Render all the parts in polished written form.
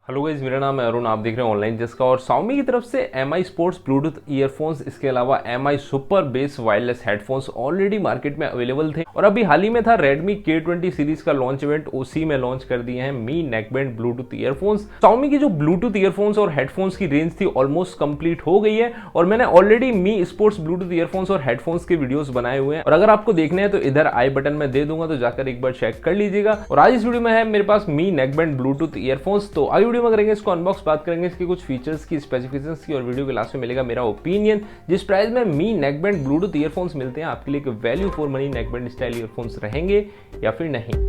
Hello guys, मेरा नाम है अरुण। आप देख रहे हैं ऑनलाइन जिसका। और Xiaomi की तरफ से MI स्पोर्ट्स ब्लूटूथ ईयरफोन्स, इसके अलावा MI super base wireless headphones already market में अवेलेबल थे। और अभी हाल ही में था Redmi K20 सीरीज का लॉन्च इवेंट, उसी में लॉन्च कर दिए हैं मी नेकबैंड ब्लूटूथ ईयरफोन्स। Xiaomi की जो ब्लूटूथ ईयरफोन्स और हेडफोन्स की रेंज थी ऑलमोस्ट कंप्लीट हो गई है, और मैंने ऑलरेडी मी स्पोर्ट्स ब्लूटूथ ईयरफोन्स और हेडफोन्स के वीडियोस बनाए हुए हैं। और अगर आपको देखने हैं तो इधर आई बटन में दे दूंगा, तो जाकर एक बार चेक कर लीजिएगा। और आज इस वीडियो में है मेरे पास मी नेकबैंड ब्लूटूथ ईयरफोन्स। तो आगे वीडियो में करेंगे इसको अनबॉक्स, बात करेंगे इसके कुछ फीचर्स की, स्पेसिफिकेशंस की, और वीडियो के लास्ट में मिलेगा मेरा ओपिनियन। जिस प्राइस में मी नेकबैंड ब्लूटूथ ईयरफोन्स मिलते हैं, आपके लिए value for money neckband style earphones रहेंगे या फिर नहीं।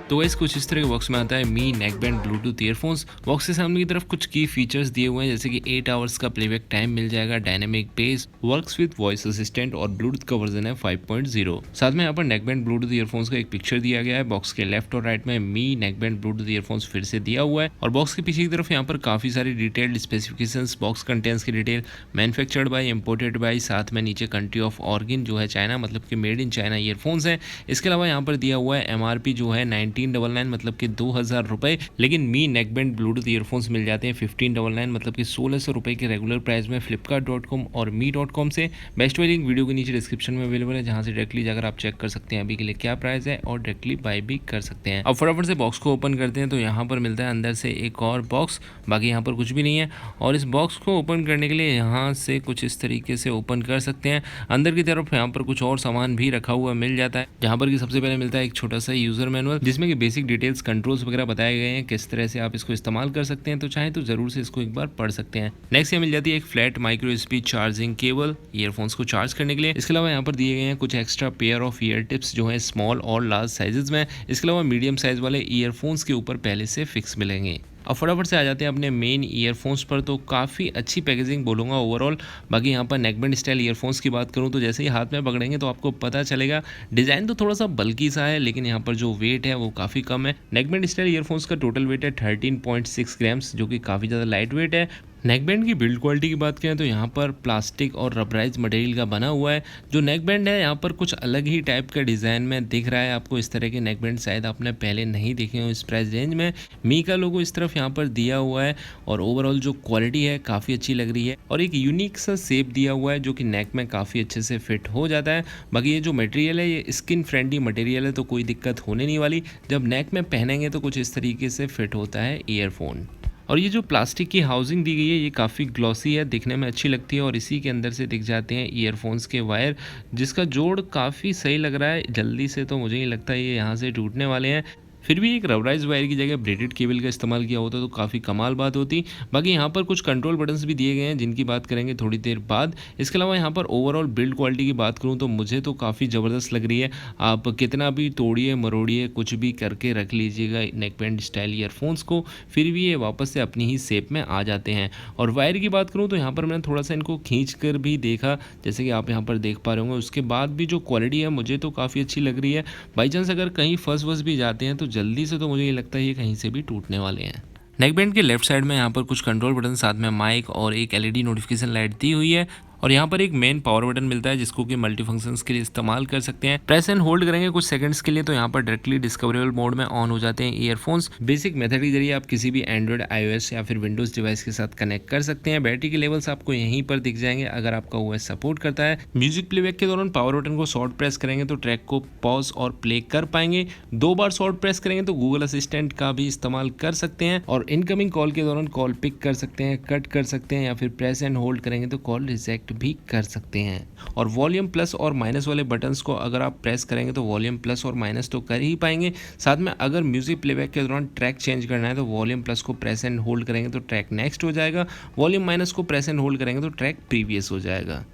तो गाइस कुछ इस तरह के बॉक्स में आता है मी नेकबैंड ब्लूटूथ ईयरफोन्स। बॉक्स के सामने की तरफ कुछ की फीचर्स दिए हुए हैं, जैसे कि 8 आवर्स का प्लेबैक टाइम मिल जाएगा, dynamic base, works with voice assistant, और ब्लूटूथ का वर्जन है 5.0। साथ में यहाँ पर नेकबैंड ब्लूटूथ ईयरफोन्स का एक पिक्चर दिया गया है। बॉक्स के लेफ्ट और राइट में मी नेकबैंड ब्लूटूथ ईयरफोन्स फिर से दिया हुआ है। और बॉक्स के पीछे की तरफ यहाँ पर काफी सारी डिटेल्ड स्पेसिफिकेशंस, बॉक्स कंटेंट्स की detail, manufactured by, imported by, साथ में नीचे कंट्री ऑफ ऑरिजिन जो है चाइना, मतलब कि मेड इन चाइना ईयरफोन्स है। इसके अलावा यहाँ पर दिया हुआ है MRP जो है 1999, मतलब कि 2000 रुपए, लेकिन मी नेकबैंड ब्लूटूथ ईयरफोन्स मिल जाते हैं 1599, मतलब कि 1600 रुपए के रेगुलर प्राइस में फ्लिपकार्ट.com और मी.com से। बेस्ट बाय लिंक वीडियो के नीचे डिस्क्रिप्शन में अवेलेबल है, जहां से डायरेक्टली जाकर आप चेक कर सकते हैं अभी के लिए क्या प्राइस है और डायरेक्टली बाय भी कर सकते हैं। अब फटाफट से बॉक्स को ओपन करते हैं, तो यहाँ पर मिलता है अंदर से एक और बॉक्स, बाकी यहाँ पर कुछ भी नहीं है। और इस बॉक्स को ओपन करने के लिए यहाँ से कुछ इस तरीके से ओपन कर सकते हैं। अंदर की तरफ यहाँ पर कुछ और सामान भी रखा हुआ मिल जाता है, जहाँ पर कि सबसे पहले मिलता है एक छोटा सा यूजर मैनुअल, जिसमें कि बेसिक डिटेल्स, कंट्रोल्स वगैरह बताए गए हैं, किस तरह से आप इसको इस्तेमाल कर सकते हैं। तो चाहे तो जरूर से इसको एक बार पढ़ सकते हैं। नेक्स्ट ये मिल जाती है एक flat micro USB charging cable earphones को चार्ज करने के लिए। इसके अलावा यहाँ पर दिए गए हैं कुछ extra pair of year tips जो है स्मॉल और लार्ज साइजेस में। इसके अलावा मीडियम साइज वाले ईयरफोन्स के ऊपर पहले से फिक्स मिलेंगे। अब फटाफट से आ जाते हैं अपने मेन ईयरफोन्स पर। तो काफ़ी अच्छी पैकेजिंग बोलूँगा ओवरऑल। बाकी यहाँ पर नेकबैंड स्टाइल ईयरफोन्स की बात करूँ तो जैसे ही हाथ में पकड़ेंगे तो आपको पता चलेगा, डिज़ाइन तो थोड़ा सा बल्कि सा है, लेकिन यहाँ पर जो वेट है वो काफ़ी कम है। नेकबैंड स्टाइल ईयरफोन्स का टोटल वेट है 13.6 ग्राम्स, जो कि काफ़ी ज़्यादा लाइट वेट है। नेकबैंड की बिल्ड क्वालिटी की बात करें तो यहाँ पर प्लास्टिक और रबराइज मटेरियल का बना हुआ है। जो नेकबैंड है यहाँ पर कुछ अलग ही टाइप का डिज़ाइन में दिख रहा है आपको। इस तरह के नेकबैंड शायद आपने पहले नहीं देखे हो इस प्राइस रेंज में। मी का लोगो इस तरफ यहाँ पर दिया हुआ है, और ओवरऑल जो क्वालिटी है काफ़ी अच्छी लग रही है। और एक यूनिक सा शेप दिया हुआ है जो कि नेक में काफ़ी अच्छे से फिट हो जाता है। बाकी ये जो मटेरियल है ये स्किन फ्रेंडली मटेरियल है, तो कोई दिक्कत होने नहीं वाली। जब नेक में पहनेंगे तो कुछ इस तरीके से फिट होता है ईयरफोन। और ये जो प्लास्टिक की हाउसिंग दी गई है ये काफ़ी ग्लॉसी है, दिखने में अच्छी लगती है। और इसी के अंदर से दिख जाते हैं ईयरफोन्स के वायर, जिसका जोड़ काफ़ी सही लग रहा है। जल्दी से तो मुझे नहीं लगता ये यहाँ से टूटने वाले हैं। फिर भी एक रबराइज वायर की जगह ब्रेडेड केबल का इस्तेमाल किया होता तो काफ़ी कमाल बात होती। बाकी यहाँ पर कुछ कंट्रोल बटन्स भी दिए गए हैं, जिनकी बात करेंगे थोड़ी देर बाद। इसके अलावा यहाँ पर ओवरऑल बिल्ड क्वालिटी की बात करूँ तो मुझे तो काफ़ी ज़बरदस्त लग रही है। आप कितना भी तोड़िए मरोड़िए, कुछ भी करके रख लीजिएगा नेकबैंड स्टाइल ईयरफोन्स को, फिर भी ये वापस से अपनी ही शेप में आ जाते हैं। और वायर की बात करूँ तो यहाँ पर मैंने थोड़ा सा इनको खींच कर भी देखा, जैसे कि आप यहाँ पर देख पा रहे होंगे। उसके बाद भी जो क्वालिटी है मुझे तो काफ़ी अच्छी लग रही है। बाई चांस अगर कहीं फंस वस भी जाते हैं तो जल्दी से तो मुझे ये लगता है ये कहीं से भी टूटने वाले हैं। नेकबैंड के लेफ्ट साइड में यहाँ पर कुछ कंट्रोल बटन, साथ में माइक और एक LED नोटिफिकेशन लाइट दी हुई है। और यहाँ पर एक मेन पावर बटन मिलता है, जिसको कि मल्टी फंक्शंस के लिए इस्तेमाल कर सकते हैं। प्रेस एंड होल्ड करेंगे कुछ सेकंड्स के लिए तो यहाँ पर डायरेक्टली डिस्कवरेबल मोड में ऑन हो जाते हैं ईयरफोन्स। बेसिक मेथड के जरिए आप किसी भी एंड्रॉइड, iOS या फिर विंडोज डिवाइस के साथ कनेक्ट कर सकते हैं। बैटरी के लेवल्स आपको यहीं पर दिख जाएंगे अगर आपका OS सपोर्ट करता है। म्यूजिक प्लेबैक के दौरान पावर बटन को शॉर्ट प्रेस करेंगे तो ट्रैक को पॉज और प्ले कर पाएंगे। 2 बार शॉर्ट प्रेस करेंगे तो गूगल असिस्टेंट का भी इस्तेमाल कर सकते हैं। और इनकमिंग कॉल के दौरान कॉल पिक कर सकते हैं, कट कर सकते हैं, या फिर प्रेस एंड होल्ड करेंगे तो कॉल रिजेक्ट भी कर सकते हैं। और वॉल्यूम प्लस और माइनस वाले बटन्स को अगर आप प्रेस करेंगे तो वॉल्यूम प्लस और माइनस तो कर ही पाएंगे। साथ में अगर म्यूजिक प्लेबैक के दौरान ट्रैक चेंज करना है तो वॉल्यूम प्लस को प्रेस एंड होल्ड करेंगे तो ट्रैक नेक्स्ट हो जाएगा, वॉल्यूम माइनस को प्रेस एंड होल्ड करेंगे तो ट्रैक प्रीवियस हो जाएगा।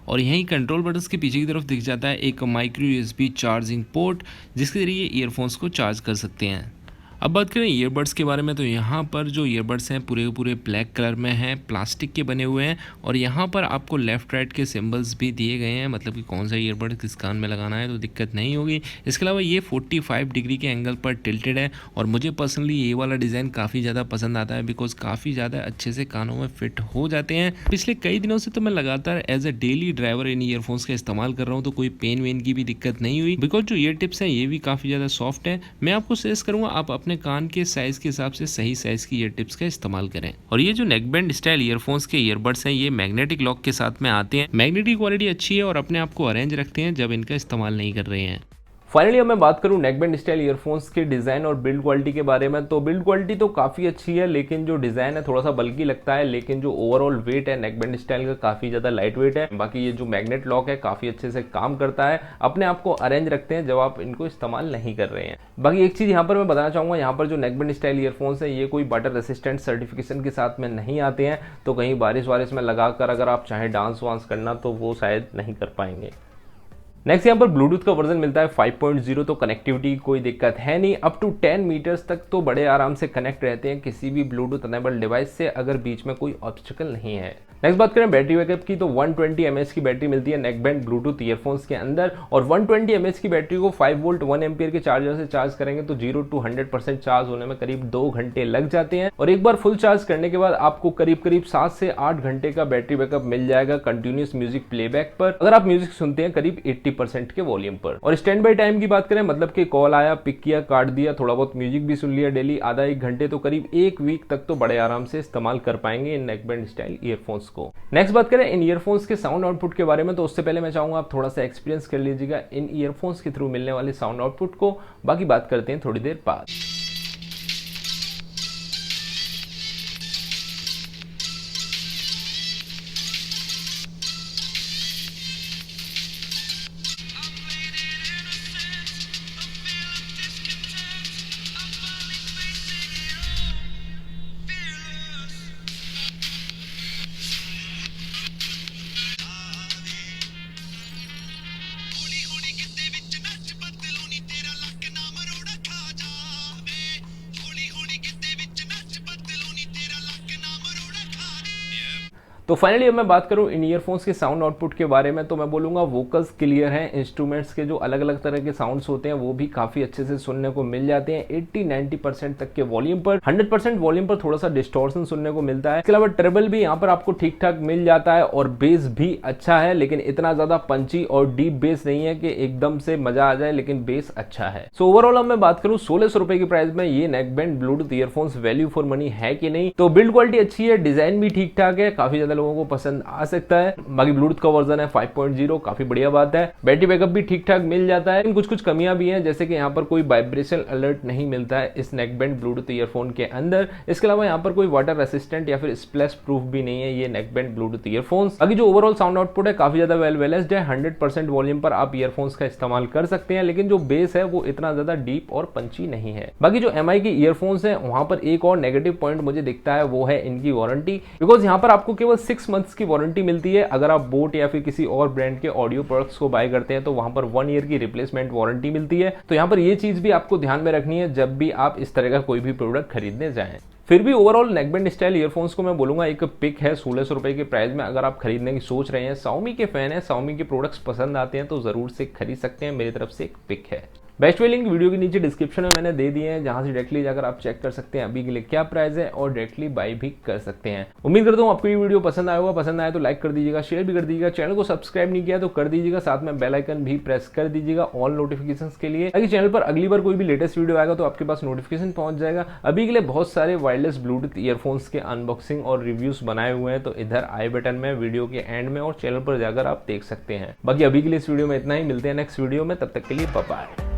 और यहीं कंट्रोल बटन्स के पीछे की तरफ दिख जाता है एक माइक्रो USB चार्जिंग पोर्ट, जिसके जरिए ईयरफोन्स को चार्ज कर सकते हैं। अब बात करें ईयरबड्स के बारे में, तो यहाँ पर जो ईयरबड्स हैं पूरे के पूरे ब्लैक कलर में हैं, प्लास्टिक के बने हुए हैं और यहाँ पर आपको लेफ्ट राइट के सिंबल्स भी दिए गए हैं, मतलब कि कौन सा ईयरबड किस कान में लगाना है, तो दिक्कत नहीं होगी। इसके अलावा ये 45 डिग्री के एंगल पर टिल्टेड है और मुझे पर्सनली ये वाला डिज़ाइन काफ़ी ज़्यादा पसंद आता है बिकॉज काफ़ी ज़्यादा अच्छे से कानों में फिट हो जाते हैं। पिछले कई दिनों से तो मैं लगातार एज अ डेली ड्राइवर इन ईयरफोन्स का इस्तेमाल कर रहा हूँ, तो कोई पेन वेन की भी दिक्कत नहीं हुई बिकॉज जो ईयर टिप्स हैं ये भी काफ़ी ज़्यादा सॉफ्ट है। मैं आपको सजेस्ट करूँगा आप अपने कान के साइज के हिसाब से सही साइज की ईयर टिप्स का इस्तेमाल करें। और ये जो नेकबैंड स्टाइल ईयरफोन्स के ईयरबड्स हैं ये मैग्नेटिक लॉक के साथ में आते हैं। मैग्नेटिक क्वालिटी अच्छी है और अपने आप को अरेंज रखते हैं जब इनका इस्तेमाल नहीं कर रहे हैं। फाइनली अब मैं बात करूं नेकबैंड स्टाइल ईयरफोन्स के डिज़ाइन और बिल्ड क्वालिटी के बारे में, तो बिल्ड क्वालिटी तो काफ़ी अच्छी है लेकिन जो डिज़ाइन है थोड़ा सा बल्कि लगता है, लेकिन जो ओवरऑल वेट है नेकबैंड स्टाइल का काफ़ी ज़्यादा लाइट वेट है। बाकी ये जो मैग्नेट लॉक है काफ़ी अच्छे से काम करता है, अपने आप को अरेंज रखते हैं जब आप इनको इस्तेमाल नहीं कर रहे हैं। बाकी एक चीज़ यहाँ पर मैं बताना चाहूँगा, यहाँ पर जो नेकबैंड स्टाइल ईयरफोन्स है ये कोई वाटर रेसिस्टेंट सर्टिफिकेशन के साथ में नहीं आते हैं, तो कहीं बारिश वारिश में लगाकर अगर आप चाहें डांस वांस करना तो वो शायद नहीं कर पाएंगे। नेक्स्ट यहाँ पर ब्लूटूथ का वर्जन मिलता है 5.0, तो कनेक्टिविटी की कोई दिक्कत है नहीं। अप टू 10 मीटर्स तक तो बड़े आराम से कनेक्ट रहते हैं किसी भी ब्लूटूथ अनेबल डिवाइस से, अगर बीच में कोई ऑब्स्टिकल नहीं है। नेक्स्ट बात करें बैटरी बैकअप की, तो 120 mAh की बैटरी मिलती है नेकबैंड ब्लूटूथ ईयरफोन्स के अंदर, और 120 mAh की बैटरी को 5 वोल्ट 1 एम्पियर के चार्जर से चार्ज करेंगे तो 0 to 100% चार्ज होने में करीब 2 घंटे लग जाते हैं। और एक बार फुल चार्ज करने के बाद आपको करीब 7 से 8 घंटे का बैटरी बैकअप मिल जाएगा कंटिन्यूस म्यूजिक प्लेबैक पर, अगर आप म्यूजिक सुनते हैं करीब 80% के वॉल्यूम पर। और स्टैंड बाई टाइम की बात करें, मतलब कि कॉल आया, पिक किया, काट दिया, थोड़ा बहुत म्यूजिक भी सुन लिया डेली आधा 1 घंटे, तो करीब 1 वीक तक तो बड़े आराम से इस्तेमाल कर पाएंगे इन नेकबैंड स्टाइल ईयरफोन्स को। नेक्स्ट बात करें इन ईयरफोन्स के साउंड आउटपुट के बारे में, तो उससे पहले मैं चाहूंगा आप थोड़ा सा एक्सपीरियंस कर लीजिएगा इन ईयरफोन्स के थ्रू मिलने वाले साउंड आउटपुट को। बाकी बात करते हैं थोड़ी देर बाद। तो फाइनली अब मैं बात करूं इन ईयरफोन्स के साउंड आउटपुट के बारे में, तो मैं बोलूंगा वोकल्स क्लियर हैं, इंस्ट्रूमेंट्स के जो अलग अलग तरह के साउंड्स होते हैं वो भी काफी अच्छे से सुनने को मिल जाते हैं 80-90% तक के वॉल्यूम पर। 100% वॉल्यूम पर थोड़ा सा डिस्टॉर्शन सुनने को मिलता है। इसके अलावा ट्रेबल भी यहाँ पर आपको ठीक ठाक मिल जाता है और बेस भी अच्छा है, लेकिन इतना ज्यादा पंची और डीप बेस नहीं है कि एकदम से मजा आ जाए, लेकिन बेस अच्छा है। सो ओवरऑल अब मैं बात करूं 1600 रुपए की प्राइस में ये neckband Bluetooth earphones value for money है कि नहीं। तो बिल्ड क्वालिटी अच्छी है, डिजाइन भी ठीक ठाक है, काफी ज्यादा लोगों को पसंद आ सकता है। बाकी ब्लूटूथ का वर्जन है 5.0, काफी बढ़िया बात है। बैटरी बैकअप भी ठीक ठाक मिल जाता है, लेकिन कुछ कमियां भी हैं, जैसे कि यहाँ पर कोई वाइब्रेशन अलर्ट नहीं मिलता है इस नेकबैंड ब्लूटूथ ईयरफोन के अंदर। इसके अलावा यहाँ पर कोई वाटर रेसिस्टेंट या फिर स्प्लैश प्रूफ भी नहीं है ये नेकबैंड ब्लूटूथ ईयरफोन्स। बाकी जो ओवरऑल साउंड आउटपुट है काफी ज्यादा वेल बैलेंस्ड है, 100% वॉल्यूम पर आप ईयरफोन्स का इस्तेमाल कर सकते हैं, लेकिन जो बेस है वो इतना ज्यादा डीप और पंची नहीं है। बाकी जो MI के ईयरफोन्स है वहां पर एक और नेगेटिव पॉइंट मुझे दिखता है, वो है इनकी वारंटी, बिकॉज यहाँ पर आपको केवल 6 मंथ्स की वारंटी मिलती है। अगर आप बोट या फिर किसी और ब्रांड के ऑडियो प्रोडक्ट्स को बाय करते हैं तो वहां पर 1 ईयर की रिप्लेसमेंट वारंटी मिलती है। तो यहाँ पर ये चीज भी आपको ध्यान में रखनी है जब भी आप इस तरह का कोई भी प्रोडक्ट खरीदने जाएं। फिर भी ओवरऑल नेकबैंड स्टाइल ईयरफोन्स को मैं बोलूंगा एक पिक है 1600 रुपए के प्राइस में। अगर आप खरीदने की सोच रहे हैं, Xiaomi के फैन है, Xiaomi के प्रोडक्ट्स पसंद आते हैं तो जरूर से खरीद सकते हैं, मेरी तरफ से एक पिक है। बेस्ट वे लिंक वीडियो के नीचे डिस्क्रिप्शन में मैंने दे दिए हैं, जहां से डायरेक्टली जाकर आप चेक कर सकते हैं अभी के लिए क्या प्राइस है और डायरेक्टली बाय भी कर सकते हैं। उम्मीद करता हूं आपको ये वीडियो पसंद आया होगा, पसंद आया तो लाइक कर दीजिएगा, शेयर भी कर दीजिएगा, चैनल को सब्सक्राइब नहीं किया तो कर दीजिएगा, साथ में बेल आइकन भी प्रेस कर दीजिएगा ऑल नोटिफिकेशंस के लिए, ताकि चैनल पर अगली बार कोई भी लेटेस्ट वीडियो आएगा तो आपके पास नोटिफिकेशन पहुंच जाएगा। अभी के लिए बहुत सारे वायरलेस ब्लूटूथ ईयरफोन्स के अनबॉक्सिंग और रिव्यूज बनाए हुए हैं, तो इधर आई बटन में, वीडियो के एंड में और चैनल पर जाकर आप देख सकते हैं। बाकी अभी के लिए इस वीडियो में इतना ही, मिलते हैं नेक्स्ट वीडियो में, तब तक के लिए बाय बाय।